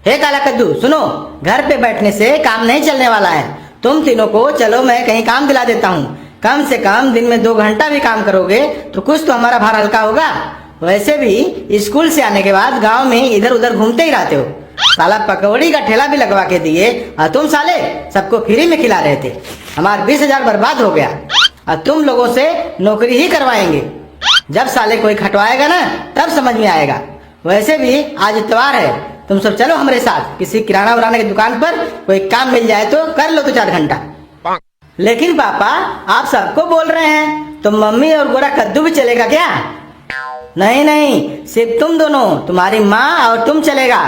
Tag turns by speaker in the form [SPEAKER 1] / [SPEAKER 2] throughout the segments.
[SPEAKER 1] हे काला कद्दू सुनो, घर पे बैठने से काम नहीं चलने वाला है। तुम तीनों को चलो मैं कहीं काम दिला देता हूँ। कम से कम दिन में 2 घंटा भी काम करोगे तो कुछ तो हमारा भार हल्का होगा। वैसे भी स्कूल से आने के बाद गांव में इधर उधर घूमते ही रहते हो। साला पकौड़ी का ठेला भी लगवा के दिए और तुम साले सबको फ्री में खिला रहे थे। हमारे 20,000 बर्बाद हो गया और तुम लोगों से नौकरी ही करवाएंगे। जब साले कोई खटवाएगा ना तब समझ में आएगा। वैसे भी आज इतवार है, तुम सब चलो हमारे साथ किसी किराना उराना की दुकान पर। कोई काम मिल जाए तो कर लो 2-4 घंटा। लेकिन पापा आप सबको बोल रहे हैं तो मम्मी और गोरा कद्दू भी चलेगा क्या? नहीं नहीं, सिर्फ तुम दोनों, तुम्हारी माँ और तुम चलेगा।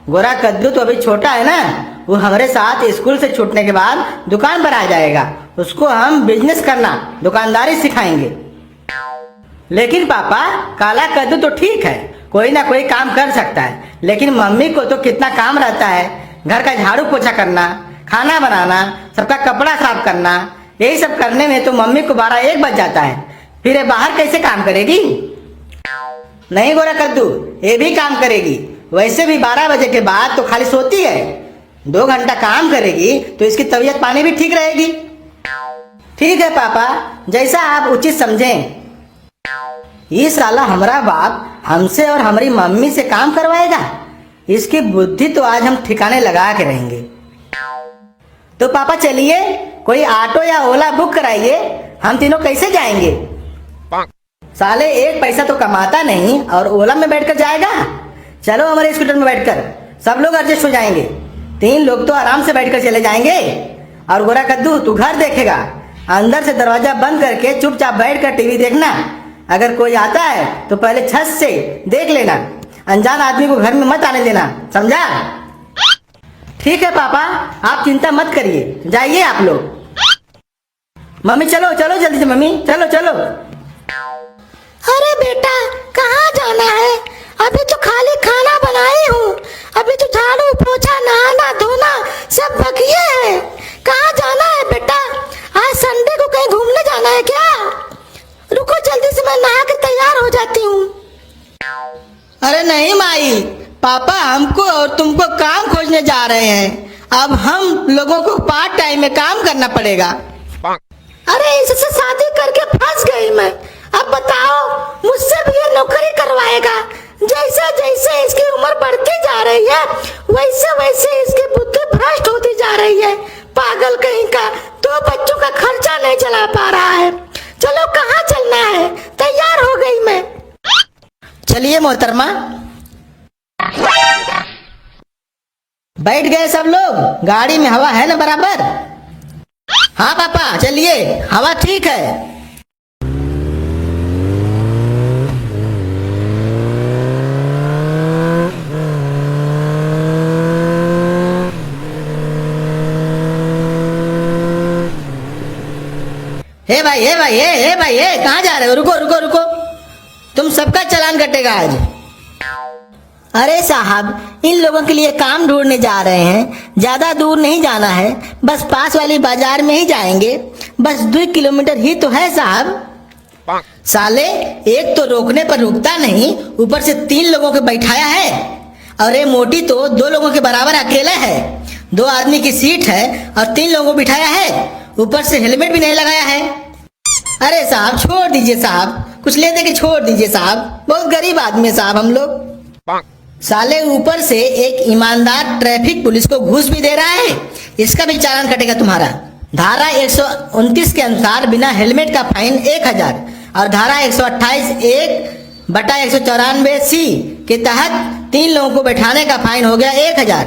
[SPEAKER 1] गोरा कद्दू तो अभी छोटा है ना, वो हमारे साथ स्कूल से छूटने के बाद दुकान पर आ जाएगा। उसको हम बिजनेस करना, दुकानदारी सिखाएंगे। लेकिन पापा काला कद्दू तो ठीक है, कोई ना कोई काम कर सकता है, लेकिन मम्मी को तो कितना काम रहता है। घर का झाड़ू पोछा करना, खाना बनाना, सबका कपड़ा साफ करना, यही सब करने में तो मम्मी को 12-1 बज जाता है। फिर ये बाहर कैसे काम करेगी? नहीं गोरा कद्दू, ये भी काम करेगी। वैसे भी 12 बजे के बाद तो खाली सोती है। 2 घंटा काम करेगी तो इसकी तबीयत पानी भी ठीक रहेगी। ठीक है पापा, जैसा आप उचित समझें। ये साला हमारा बाप हमसे और हमारी मम्मी से काम करवाएगा। इसकी बुद्धि तो आज हम ठिकाने लगा के रहेंगे। तो पापा चलिए कोई ऑटो या ओला बुक कराइए, हम तीनों कैसे जाएंगे? साले 1 पैसा तो कमाता नहीं और ओला में बैठकर जाएगा। चलो हमारे स्कूटर में बैठकर सब लोग एडजस्ट हो जाएंगे। 3 लोग तो आराम से बैठकर चले जाएंगे। और गोरा कद्दू तू घर देखेगा, अंदर से दरवाजा बंद करके चुपचाप बैठकर टीवी देखना। अगर कोई आता है तो पहले छत से देख लेना, अनजान आदमी को घर में मत आने देना, समझा? ठीक है पापा, आप चिंता मत करिए, जाइए आप लोग। मम्मी चलो चलो जल्दी से, मम्मी चलो चलो।
[SPEAKER 2] अरे बेटा कहाँ जाना है? अभी तो खाली खाना बनाई हूँ, अभी तो झाड़ू पोछा नहाना धोना सब बाकी है। कहाँ जाना है बेटा? आज संडे को कहीं घूमने जाना है क्या? रुको जल्दी से, मैं नहा के तैयार हो जाती हूँ।
[SPEAKER 1] अरे नहीं माई, पापा हमको और तुमको काम खोजने जा रहे हैं। अब हम लोगों को पार्ट टाइम में काम करना पड़ेगा।
[SPEAKER 2] अरे इससे शादी करके फंस गई मैं। अब बताओ मुझसे भी ये नौकरी करवाएगा? जैसे जैसे इसकी उम्र बढ़ती जा रही है वैसे वैसे इसकी बुद्धि भ्रष्ट होती जा रही है। पागल कहीं का, 2 बच्चों का खर्चा नहीं चला पा रहा है। चलो कहाँ चलना है? तैयार हो गई मैं।
[SPEAKER 1] चलिए मोहतरमा, बैठ गए सब लोग? गाड़ी में हवा है ना बराबर? हाँ पापा चलिए, हवा ठीक है। हे भाई हे भाई हे भाई हे, कहाँ जा रहे हो? रुको रुको रुको, तुम सबका चालान कटेगा आज। अरे साहब, इन लोगों के लिए काम ढूंढने जा रहे हैं, ज्यादा दूर नहीं जाना है, बस पास वाली बाजार में ही जाएंगे। बस 2 किलोमीटर ही तो है साहब। साले एक तो रोकने पर रुकता नहीं, ऊपर से 3 लोगों को बैठाया है। और ये मोटी तो 2 लोगों के बराबर अकेला है। 2 आदमी की सीट है और 3 लोगों को बिठाया है, ऊपर से हेलमेट भी नहीं लगाया है। अरे साहब छोड़ दीजिए साहब, कुछ ले दे के छोड़ दीजिए साहब, बहुत गरीब आदमी है साहब हम लोग। साले ऊपर से एक ईमानदार ट्रैफिक पुलिस को घूस भी दे रहा है, इसका भी चालान कटेगा तुम्हारा। धारा 129 के अनुसार बिना हेलमेट का फाइन 1000 और धारा 128(1)/194C के तहत 3 लोगों को बैठाने का फाइन हो गया 1000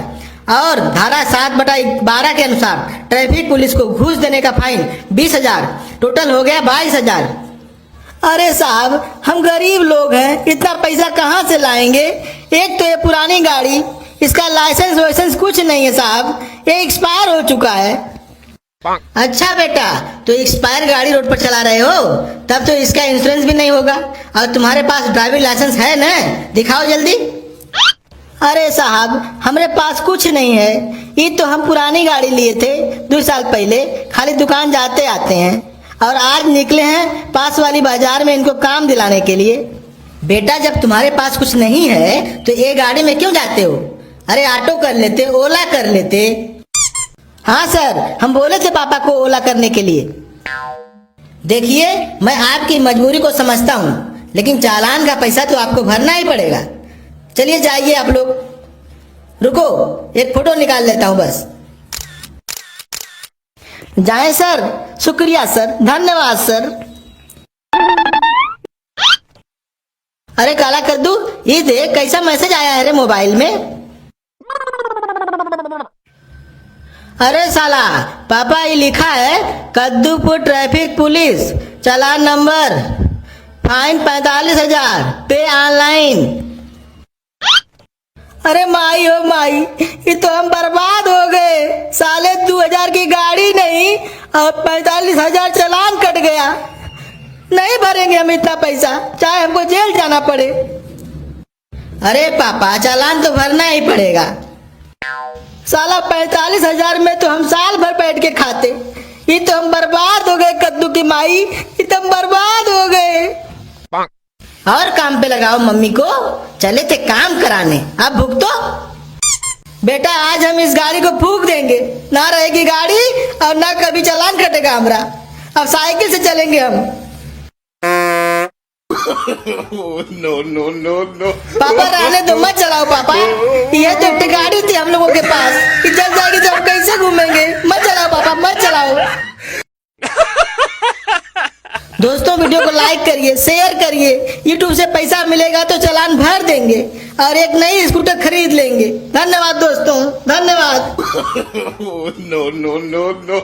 [SPEAKER 1] और धारा 7/12 के अनुसार ट्रैफिक पुलिस को घूस देने का फाइन 20,000, टोटल हो गया 22,000। अरे साहब हम गरीब लोग हैं, इतना पैसा कहाँ से लाएंगे? एक तो ये पुरानी गाड़ी, इसका लाइसेंस वाइसेंस कुछ नहीं है साहब, ये एक्सपायर हो चुका है। अच्छा बेटा, तो एक्सपायर गाड़ी रोड पर चला रहे हो, तब तो इसका इंश्योरेंस भी नहीं होगा। और तुम्हारे पास ड्राइविंग लाइसेंस है ना? दिखाओ जल्दी। अरे साहब हमारे पास कुछ नहीं है, ये तो हम पुरानी गाड़ी लिए थे 2 साल पहले, खाली दुकान जाते आते हैं और आज निकले हैं पास वाली बाजार में इनको काम दिलाने के लिए। बेटा जब तुम्हारे पास कुछ नहीं है तो ये गाड़ी में क्यों जाते हो? अरे ऑटो कर लेते, ओला कर लेते। हाँ सर, हम बोले थे पापा को ओला करने के लिए। देखिए, मैं आपकी मजबूरी को समझता हूँ, लेकिन चालान का पैसा तो आपको भरना ही पड़ेगा। चलिए जाइए आप लोग। रुको, एक फोटो निकाल लेता हूँ बस। जाएं सर? शुक्रिया सर, धन्यवाद सर। अरे काला कद्दू, ये देख कैसा मैसेज आया है रे मोबाइल में। अरे साला, पापा ये लिखा है कद्दूपुर ट्रैफिक पुलिस, चालान नंबर, फाइन 45,000, पे ऑनलाइन। अरे माई ओ माई, ये तो हम बर्बाद हो गए। साले 2000 की गाड़ी नहीं और 45,000 चालान कट गया। नहीं भरेंगे हम इतना पैसा, चाहे हमको जेल जाना पड़े। अरे पापा, चालान तो भरना ही पड़ेगा। साला 45,000 में तो हम साल भर बैठ के खाते। ये तो हम बर्बाद हो गए कद्दू की माई, ये तो हम बर्बाद हो गए। और काम पे लगाओ मम्मी को, चले थे काम कराने, अब भुगतो। बेटा आज हम इस गाड़ी को फूंक देंगे, ना रहेगी गाड़ी और ना कभी चालान कटेगा हमारा। अब साइकिल से चलेंगे हम।
[SPEAKER 3] no, no, no, no.
[SPEAKER 1] पापा रहने दो, मत चलाओ पापा। ये तो एक गाड़ी थी हम लोगों के पास, ये चल जाएगी तो हम कैसे घूमेंगे? मत चलाओ पापा, मत चलाओ। दोस्तों वीडियो को लाइक करिए, शेयर करिए। यूट्यूब से पैसा मिलेगा तो चालान भर देंगे और एक नई स्कूटर खरीद लेंगे। धन्यवाद दोस्तों, धन्यवाद।
[SPEAKER 3] no, no, no, no.